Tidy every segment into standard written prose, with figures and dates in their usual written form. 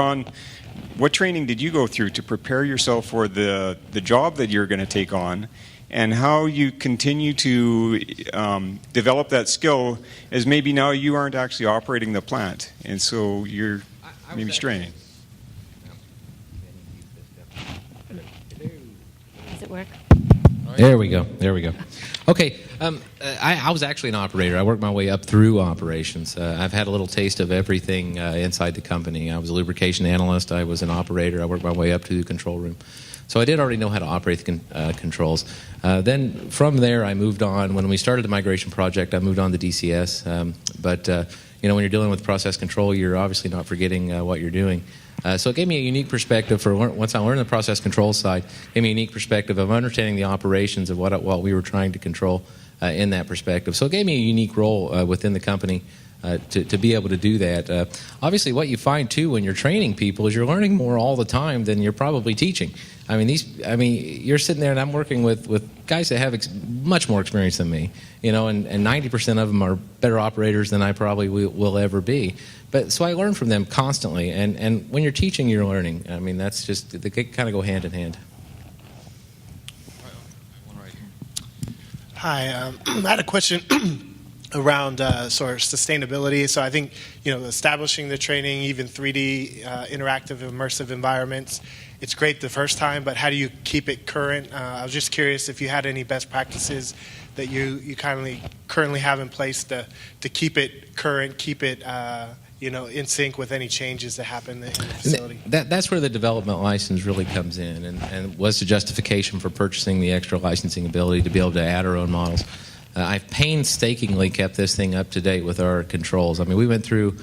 Ron, what training did you go through to prepare yourself for the job that you're going to take on, and how you continue to develop that skill as maybe now you aren't actually operating the plant, and so you're maybe straining? Does it work? There we go. Okay, I was actually an operator. I worked my way up through operations. I've had a little taste of everything inside the company. I was a lubrication analyst. I was an operator. I worked my way up to the control room. So I did already know how to operate the controls. Then from there, I moved on. When we started the migration project, I moved on to DCS. But when you're dealing with process control, you're obviously not forgetting what you're doing. So it gave me a unique perspective once I learned the process control side, it gave me a unique perspective of understanding the operations of what we were trying to control in that perspective. So it gave me a unique role within the company to be able to do that. Obviously, what you find, too, when you're training people is you're learning more all the time than you're probably teaching. You're sitting there, and I'm working with guys that have much more experience than me, and 90% of them are better operators than I probably will ever be. But so I learn from them constantly, and when you're teaching, you're learning. That's just, they kind of go hand in hand. Hi, I had a question around sort of sustainability. So I think, establishing the training, even 3D interactive immersive environments, it's great the first time, but how do you keep it current? I was just curious if you had any best practices that you currently have in place to keep it current, keep it in sync with any changes that happen in the facility. That's where the development license really comes in, and was the justification for purchasing the extra licensing ability to be able to add our own models. I've painstakingly kept this thing up to date with our controls. We went through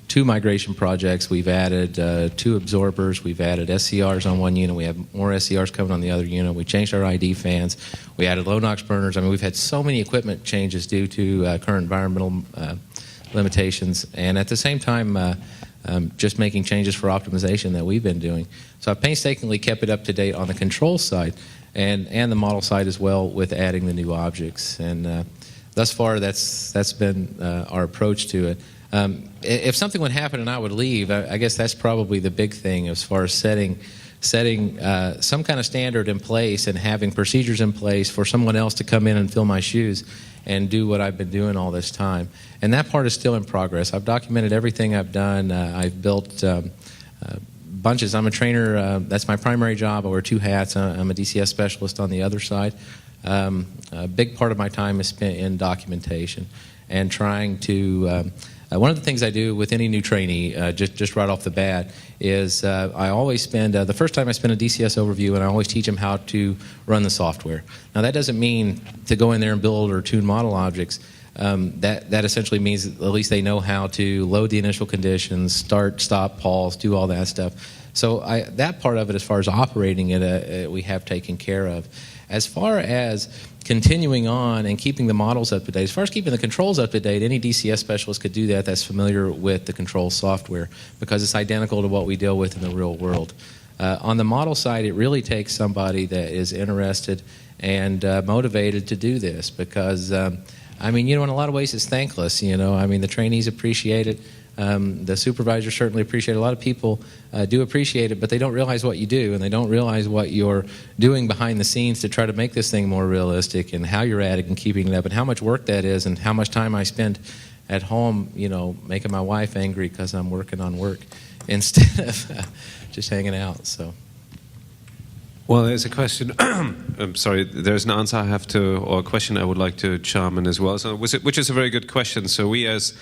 2 migration projects. We've added 2 absorbers. We've added SCRs on one unit. We have more SCRs coming on the other unit. We changed our ID fans. We added low NOx burners. We've had so many equipment changes due to current environmental limitations, and at the same time just making changes for optimization that we've been doing. So I've painstakingly kept it up to date on the control side and the model side as well, with adding the new objects. And thus far, that's been our approach to it. If something would happen and I would leave, I guess that's probably the big thing as far as setting some kind of standard in place and having procedures in place for someone else to come in and fill my shoes and do what I've been doing all this time. And that part is still in progress. I've documented everything I've done. I've built bunches. I'm a trainer. That's my primary job. I wear 2 hats. I'm a DCS specialist on the other side. A big part of my time is spent in documentation and trying to one of the things I do with any new trainee, just right off the bat, is I always spend, the first time I spend a DCS overview, and I always teach them how to run the software. Now that doesn't mean to go in there and build or tune model objects. That essentially means at least they know how to load the initial conditions, start, stop, pause, do all that stuff. So that part of it, as far as operating it, we have taken care of. As far as continuing on and keeping the models up to date, as far as keeping the controls up to date, any DCS specialist could do that that's familiar with the control software, because it's identical to what we deal with in the real world. On the model side, it really takes somebody that is interested and motivated to do this, because in a lot of ways it's thankless. The trainees appreciate it. The supervisors certainly appreciate it. A lot of people do appreciate it, but they don't realize what you do, and they don't realize what you're doing behind the scenes to try to make this thing more realistic, and how you're adding and keeping it up, and how much work that is, and how much time I spend at home, making my wife angry because I'm working on work instead of just hanging out. So. Well, there's a question. I'm sorry. There's an answer I have to, or a question I would like to chime in as well. So, which is a very good question. So we, as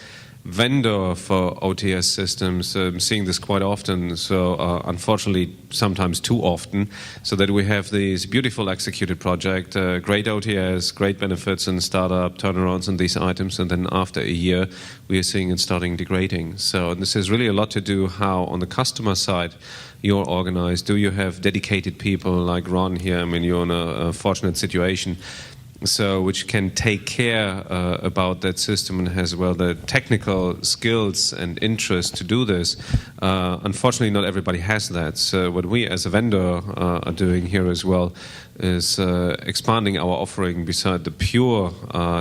vendor for OTS systems, seeing this quite often, so unfortunately sometimes too often, so that we have these beautiful executed project, great OTS, great benefits and startup turnarounds on these items, and then after a year we are seeing it starting degrading. So this has really a lot to do how on the customer side you're organized. Do you have dedicated people like Ron here? You're in a fortunate situation, so which can take care about that system and has the technical skills and interest to do this. Unfortunately, not everybody has that. So what we as a vendor are doing here as well is expanding our offering beside the pure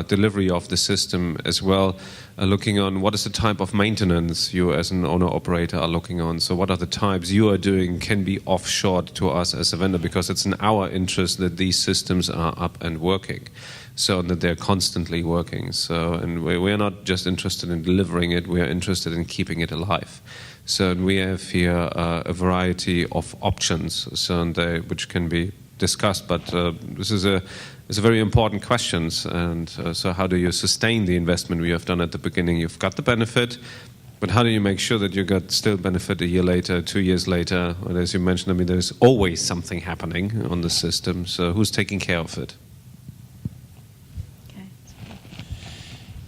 delivery of the system as well, looking on what is the type of maintenance you as an owner-operator are looking on. So what are the types you are doing can be offshored to us as a vendor, because it's in our interest that these systems are up and working, so that they're constantly working. So, and we are not just interested in delivering it, we are interested in keeping it alive. So we have here a variety of options, so which can be discussed, but this is a very important question. And so how do you sustain the investment we have done at the beginning? You've got the benefit, but how do you make sure that you got still benefit a year later, 2 years later? And as you mentioned, I mean, there's always something happening on the system, so who's taking care of it?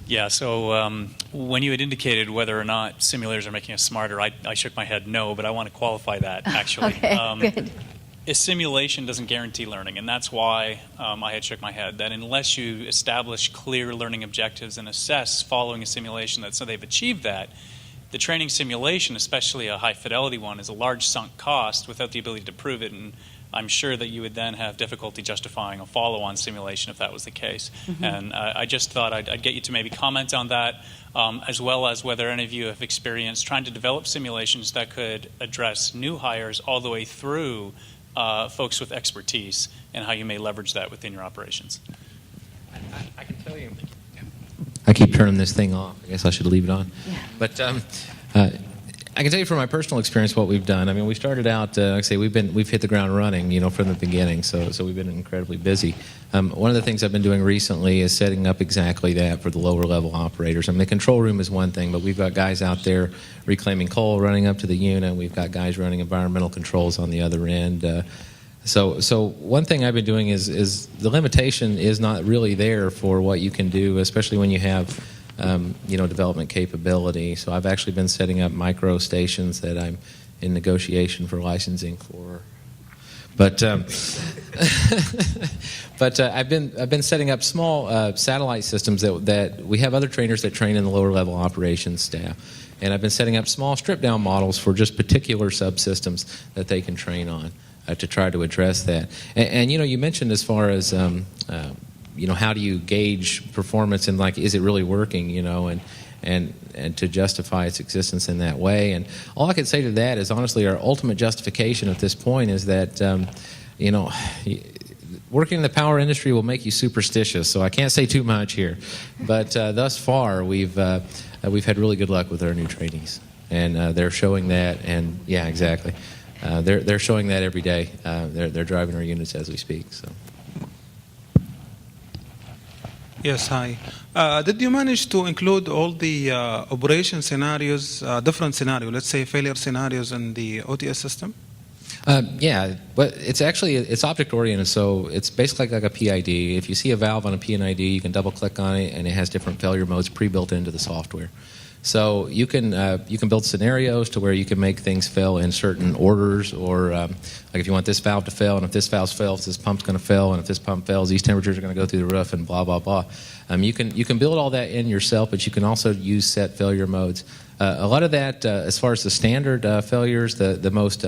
Yeah, so when you had indicated whether or not simulators are making us smarter, I shook my head no, but I want to qualify that, actually. Okay, good. A simulation doesn't guarantee learning, and that's why I had shook my head, that unless you establish clear learning objectives and assess following a simulation that so they've achieved that, the training simulation, especially a high-fidelity one, is a large sunk cost without the ability to prove it, and I'm sure that you would then have difficulty justifying a follow-on simulation if that was the case. Mm-hmm. And I just thought I'd get you to maybe comment on that, as well as whether any of you have experienced trying to develop simulations that could address new hires all the way through folks with expertise, and how you may leverage that within your operations. I can tell you. I keep turning this thing off. I guess I should leave it on. Yeah. But I can tell you from my personal experience what we've done. I mean, we started out, like I say, we've hit the ground running, from the beginning. So we've been incredibly busy. One of the things I've been doing recently is setting up exactly that for the lower level operators. I mean, the control room is one thing, but we've got guys out there reclaiming coal, running up to the unit. We've got guys running environmental controls on the other end. So one thing I've been doing is the limitation is not really there for what you can do, especially when you have development capability. So I've actually been setting up micro stations that I'm in negotiation for licensing for. But I've been setting up small satellite systems that we have other trainers that train in the lower level operations staff, and I've been setting up small strip down models for just particular subsystems that they can train on to try to address that. And you mentioned as far as how do you gauge performance and is it really working, and to justify its existence in that way. And all I can say to that is honestly our ultimate justification at this point is that, working in the power industry will make you superstitious, so I can't say too much here. But thus far we've had really good luck with our new trainees, and they're showing that, and yeah, exactly. They're showing that every day. They're driving our units as we speak, so. Yes, hi. Did you manage to include all the operation scenarios, different scenarios, let's say failure scenarios in the OTS system? Yeah, but it's object-oriented, so it's basically like a PID. If you see a valve on a PID, you can double-click on it, and it has different failure modes pre-built into the software. So you can build scenarios to where you can make things fail in certain orders, or like if you want this valve to fail, and if this valve fails, this pump's going to fail, and if this pump fails, these temperatures are going to go through the roof, and blah blah blah. You can build all that in yourself, but you can also use set failure modes. A lot of that, as far as the standard failures, the most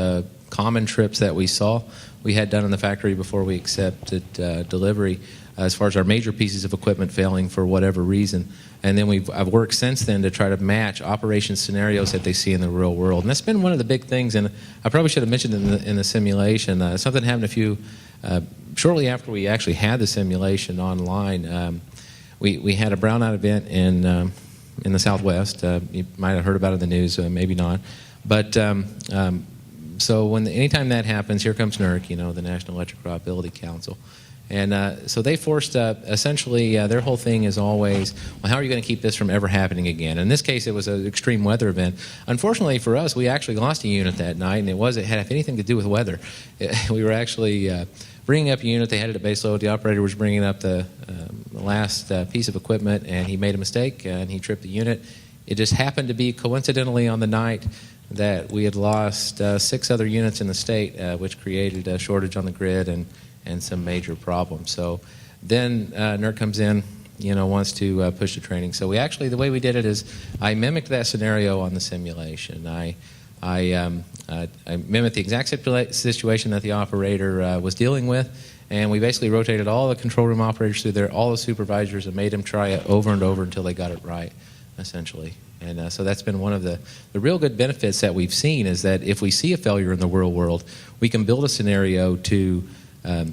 common trips that we saw, we had done in the factory before we accepted delivery. As far as our major pieces of equipment failing for whatever reason. And then I've worked since then to try to match operation scenarios that they see in the real world. And that's been one of the big things, and I probably should have mentioned in the simulation. Something happened shortly after we actually had the simulation online. We had a brownout event in the Southwest. You might have heard about it in the news, maybe not. But so anytime that happens, here comes NERC, the National Electric Reliability Council. And so they forced essentially their whole thing is always, well, how are you going to keep this from ever happening again? In this case, it was an extreme weather event. Unfortunately for us, we actually lost a unit that night, and it had anything to do with weather. We were actually bringing up a unit. They had it at base load. The operator was bringing up the last piece of equipment, and he made a mistake, and he tripped the unit. It just happened to be coincidentally on the night that we had lost 6 other units in the state, which created a shortage on the grid and some major problems. So then NERC comes in, wants to push the training. So the way we did it is I mimicked that scenario on the simulation. I mimicked the exact situation that the operator was dealing with, And we basically rotated all the control room operators through there, all the supervisors, and made them try it over and over until they got it right, essentially. And so that's been one of the real good benefits that we've seen, is that if we see a failure in the real world, we can build a scenario to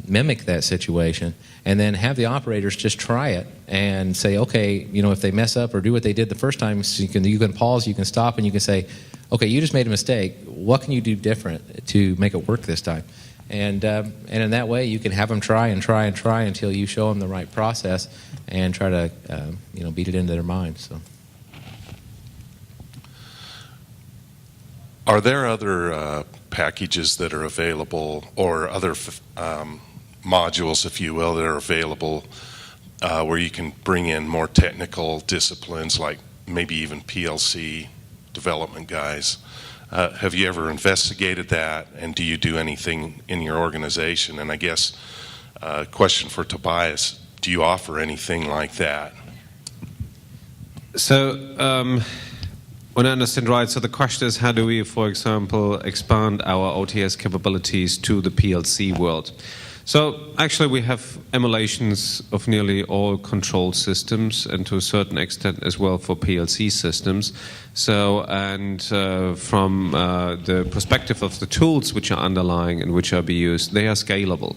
mimic that situation, and then have the operators just try it and say, okay, if they mess up or do what they did the first time, so you can pause, you can stop, and you can say, okay, you just made a mistake. What can you do different to make it work this time? And in that way, you can have them try and try and try until you show them the right process and try to beat it into their mind. So. Are there other packages that are available, or other modules, if you will, that are available where you can bring in more technical disciplines, like maybe even PLC development guys? Have you ever investigated that, and do you do anything in your organization? And I guess question for Tobias, do you offer anything like that? So, when I understand right, so the question is, how do we, for example, expand our OTS capabilities to the PLC world? So actually we have emulations of nearly all control systems, and to a certain extent as well for PLC systems. So, and from the perspective of the tools which are underlying and which are being used, they are scalable.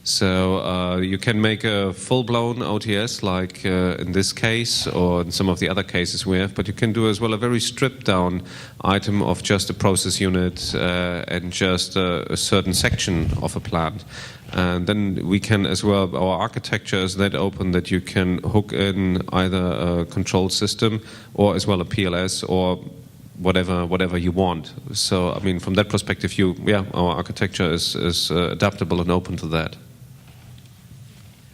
So you can make a full-blown OTS, like in this case, or in some of the other cases we have, but you can do as well a very stripped-down item of just a process unit and just a certain section of a plant. And then we can as well, our architecture is that open that you can hook in either a control system or as well a PLS or whatever you want. So, I mean, from that perspective, our architecture is adaptable and open to that.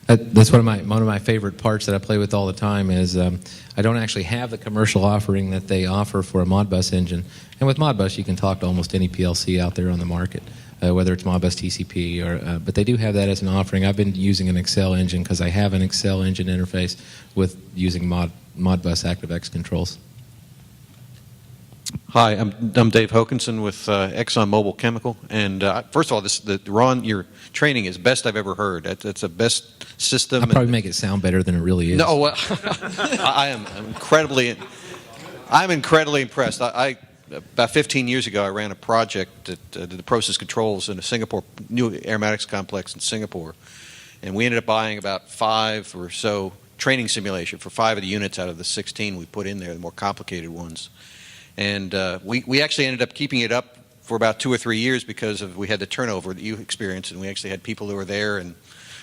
That's one of my favorite parts that I play with all the time is I don't actually have the commercial offering that they offer for a Modbus engine. And with Modbus, you can talk to almost any PLC out there on the market, whether it's Modbus TCP or. But they do have that as an offering. I've been using an Excel engine because I have an Excel engine interface with using Modbus ActiveX controls. Hi, I'm Dave Hokinson with ExxonMobil Chemical, and first of all, Ron, your training is best I've ever heard. That's the best system. I'll probably make it sound better than it really is. No, well, I'm incredibly impressed. About 15 years ago, I ran a project that did the process controls in a Singapore new aromatics complex in Singapore, and we ended up buying about 5 or so training simulation for 5 of the units out of the 16 we put in there, the more complicated ones. And we actually ended up keeping it up for about 2 or 3 years because we had the turnover that you experienced, and we actually had people who were there,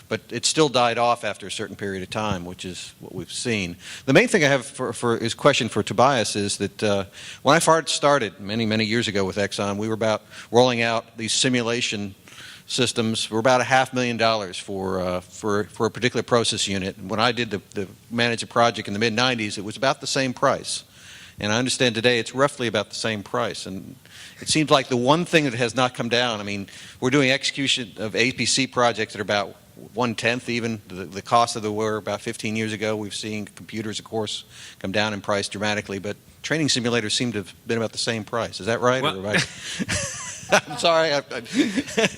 but it still died off after a certain period of time, which is what we've seen. The main thing I have for his question for Tobias is that when I first started many years ago with Exxon, we were about rolling out these simulation systems for about $500,000 for a particular process unit. When I did the manage a project in the mid-90s, it was about the same price. And I understand today it's roughly about the same price. And it seems like the one thing that has not come down, I mean, we're doing execution of APC projects that are about 1/10 even the cost of the were about 15 years ago. We've seen computers, of course, come down in price dramatically, but training simulators seem to have been about the same price. Is that right? Well, or I'm sorry.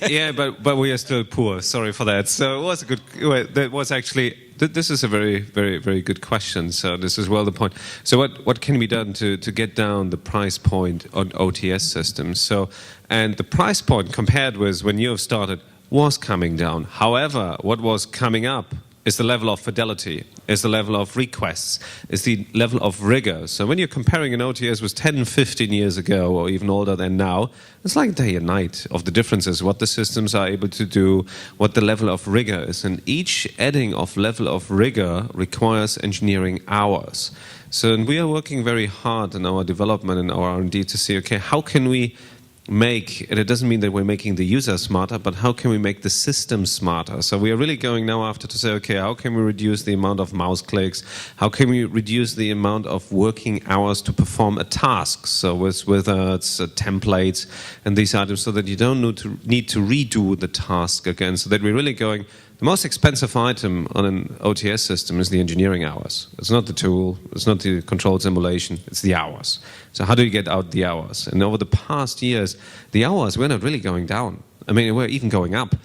Yeah, but we are still poor. Sorry for that. So it was a good. That was actually. This is a very, very, very good question. So this is well the point. So what can be done to get down the price point on OTS systems? So, and the price point compared with when you have started was coming down. However, what was coming up is the level of fidelity, is the level of requests, is the level of rigor. So when you're comparing an OTS with 10, 15 years ago, or even older than now, it's like day and night of the differences, what the systems are able to do, what the level of rigor is. And each adding of level of rigor requires engineering hours. So and we are working very hard in our development and our R&D to see, okay, how can we make, and it doesn't mean that we're making the user smarter, but how can we make the system smarter? So we are really going now after to say, okay, how can we reduce the amount of mouse clicks? How can we reduce the amount of working hours to perform a task? So whether it's templates and these items, so that you don't need to redo the task again. So that we're really going, the most expensive item on an OTS system is the engineering hours. It's not the tool, it's not the control simulation, it's the hours. So how do you get out the hours? And over the past years, the hours were not really going down. I mean, we're even going up.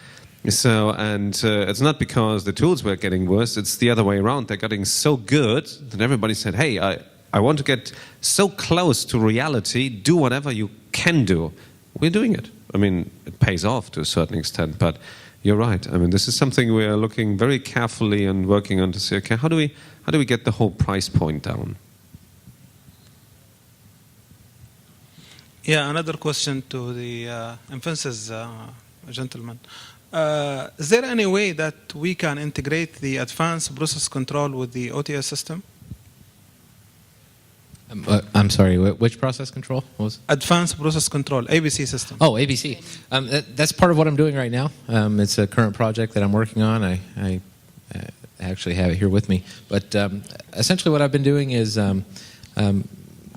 So, and it's not because the tools were getting worse, it's the other way around. They're getting so good that everybody said, hey, I want to get so close to reality, do whatever you can do. We're doing it. I mean, it pays off to a certain extent, but you're right. I mean, this is something we are looking very carefully and working on to say, okay, how do we get the whole price point down? Yeah, another question to the Invensys gentleman. Is there any way that we can integrate the advanced process control with the OTS system? I'm sorry, which process control was? Advanced process control, ABC system. Oh, ABC. That's part of what I'm doing right now. It's a current project that I'm working on. I actually have it here with me. But essentially what I've been doing is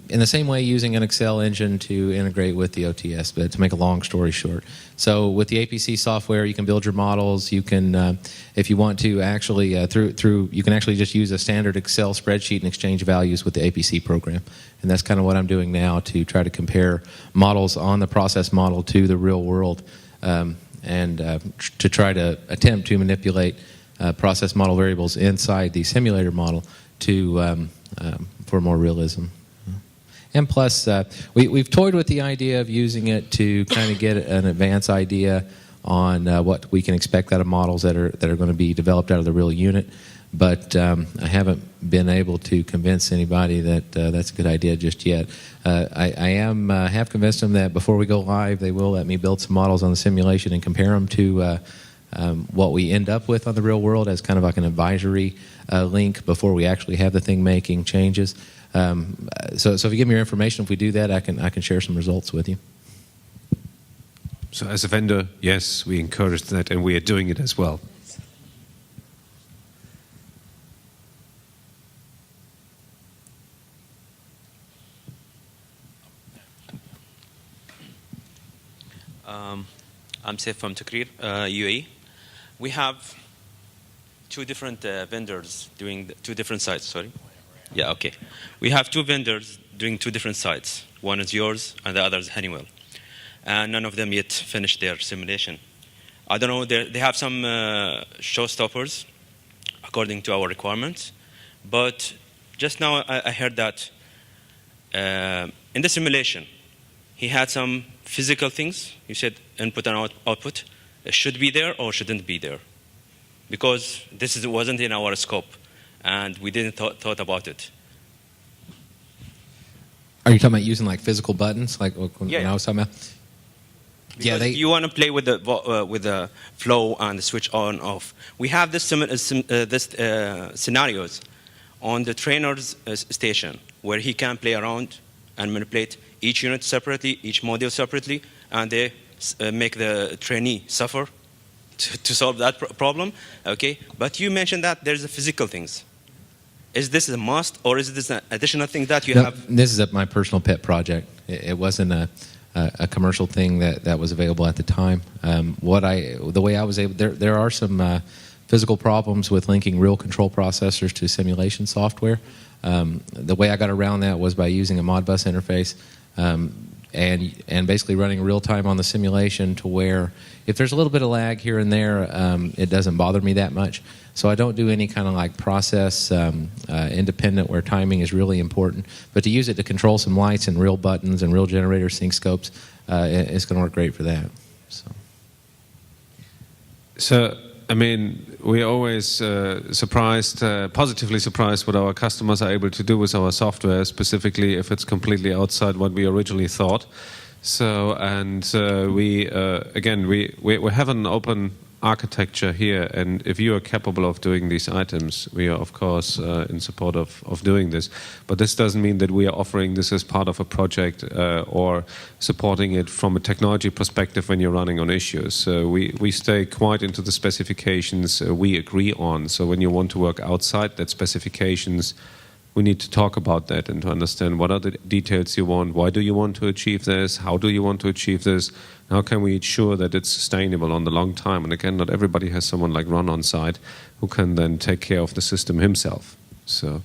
in the same way using an Excel engine to integrate with the OTS, but to make a long story short. So with the APC software, you can build your models. You can, if you want to actually, you can actually just use a standard Excel spreadsheet and exchange values with the APC program. And that's kind of what I'm doing now to try to compare models on the process model to the real world and to try to attempt to manipulate process model variables inside the simulator model to, for more realism. And plus, we've toyed with the idea of using it to kind of get an advanced idea on what we can expect out of models that are going to be developed out of the real unit. But I haven't been able to convince anybody that that's a good idea just yet. I have convinced them that before we go live, they will let me build some models on the simulation and compare them to what we end up with on the real world as kind of like an advisory link before we actually have the thing making changes. So if you give me your information, if we do that, I can share some results with you. So as a vendor, yes, we encourage that, and we are doing it as well. I'm Saif from Takrir, UAE. We have two different vendors doing two different sites, sorry. Yeah, okay. We have two vendors doing two different sites. One is yours and the other is Honeywell. And none of them yet finished their simulation. I don't know, they have some showstoppers according to our requirements. But just now I heard that in the simulation, he had some physical things. You said input and output should be there or shouldn't be there. Because this wasn't in our scope. And we didn't thought about it. Are you talking about using like physical buttons, like when I was talking about? Because you want to play with the flow and the switch on off. We have this scenarios on the trainer's station where he can play around and manipulate each unit separately, each module separately, and they make the trainee suffer to solve that problem. Okay, but you mentioned that there's the physical things. Is this a must, or is this an additional thing that you have? This is my personal pet project. It wasn't a commercial thing that was available at the time. The way I was able, there are some physical problems with linking real control processors to simulation software. The way I got around that was by using a Modbus interface and basically running real time on the simulation to where if there's a little bit of lag here and there, it doesn't bother me that much. So I don't do any kind of like process independent where timing is really important. But to use it to control some lights and real buttons and real generator sync scopes, it's going to work great for that. So I mean, we're always positively surprised what our customers are able to do with our software, specifically if it's completely outside what we originally thought. So, and we have an open architecture here, and if you are capable of doing these items, we are of course in support of doing this. But this doesn't mean that we are offering this as part of a project or supporting it from a technology perspective when you're running on issues. So we stay quite into the specifications we agree on. So when you want to work outside that specifications, we need to talk about that and to understand what are the details you want, why do you want to achieve this, how do you want to achieve this, how can we ensure that it's sustainable on the long time. And again, not everybody has someone like Ron on site who can then take care of the system himself. So